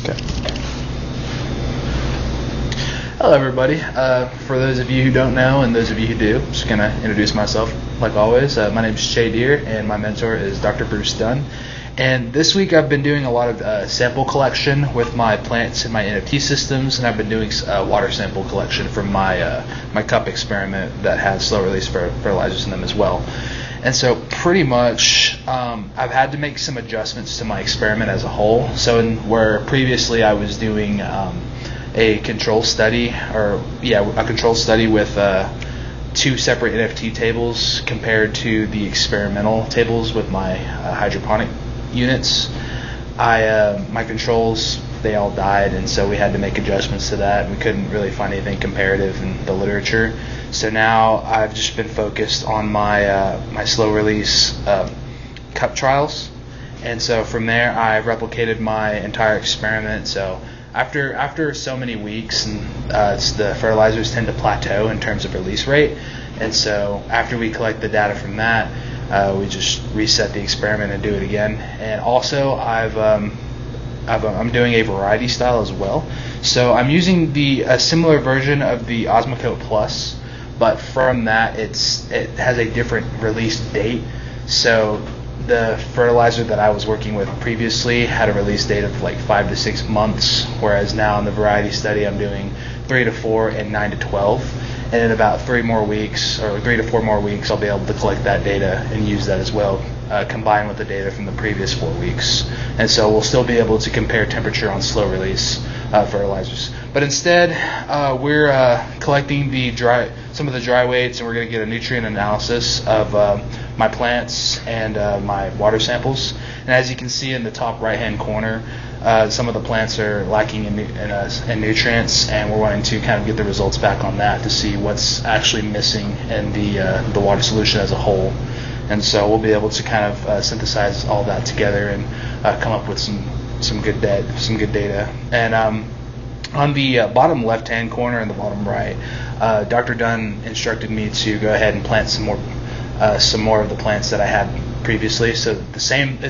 Okay. Hello, everybody. For those of you who don't know and those of you who do, I'm just going to introduce myself like always. My name is Shay Deere, and my mentor is Dr. Bruce Dunn. And this week I've been doing a lot of sample collection with my plants and my NFT systems, and I've been doing water sample collection from my my cup experiment that has slow release fertilizers in them as well. And so pretty much I've had to make some adjustments to my experiment as a whole. So where previously I was doing a control study, a control study with two separate NFT tables compared to the experimental tables with my hydroponic units. My controls, they all died, and so we had to make adjustments to that. We couldn't really find anything comparative in the literature. So now I've just been focused on my my slow release cup trials, and so from there I've replicated my entire experiment. So after so many weeks, and the fertilizers tend to plateau in terms of release rate, and so after we collect the data from that, we just reset the experiment and do it again. And also I'm doing a variety style as well. So I'm using a similar version of the Osmocote Plus, but from that it has a different release date. So the fertilizer that I was working with previously had a release date of like 5 to 6 months, whereas now in the variety study I'm doing 3 to 4 and 9 to 12. And in about 3 more weeks, or 3 to 4 more weeks, I'll be able to collect that data and use that as well, combined with the data from the previous 4 weeks. And so we'll still be able to compare temperature on slow release fertilizers. But instead, we're collecting some of the dry weights, and we're going to get a nutrient analysis of my plants and my water samples. And as you can see in the top right-hand corner, some of the plants are lacking in nutrients, and we're wanting to kind of get the results back on that to see what's actually missing in the water solution as a whole. And so we'll be able to kind of synthesize all that together and come up with some good data. And on the bottom left-hand corner and the bottom right, Dr. Dunn instructed me to go ahead and plant some more of the plants that I had previously. So it's the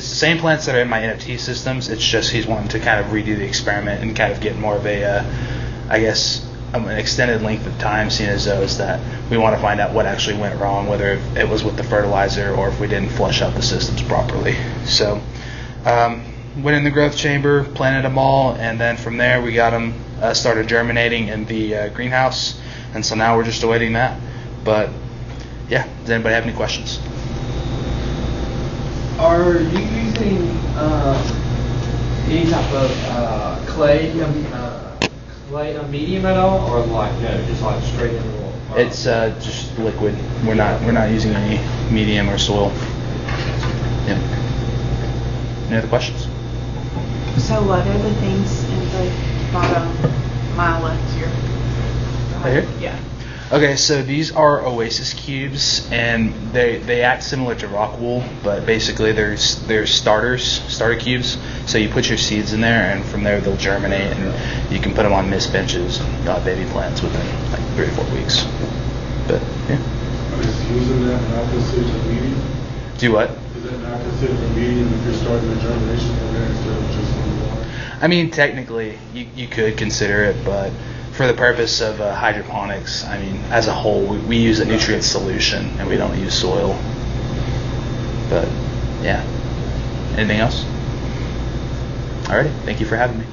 same plants that are in my NFT systems. It's just he's wanting to kind of redo the experiment and kind of get more of an extended length of time, seeing as though is that we want to find out what actually went wrong, whether it was with the fertilizer or if we didn't flush out the systems properly. So went in the growth chamber, planted them all, and then from there we got them started germinating in the greenhouse, and so now we're just awaiting that. But yeah, does anybody have any questions? Are you using any type of clay medium at all, or just like straight in the wall? It's just liquid. We're not using any medium or soil. Yeah. Any other questions? So what are the things in the bottom mile left here? Right here? Yeah. Okay, so these are Oasis cubes, and they act similar to rock wool, but basically they're starter cubes. So you put your seeds in there, and from there they'll germinate, and you can put them on mist benches and baby plants within like 3 to 4 weeks. But yeah. Is using that not considered a medium? Do what? Is that not considered a medium if you're starting the germination from there instead of just in the water? I mean, technically you could consider it, but for the purpose of hydroponics, I mean, as a whole, we use a nutrient solution and we don't use soil. But yeah, anything else? Alrighty, thank you for having me.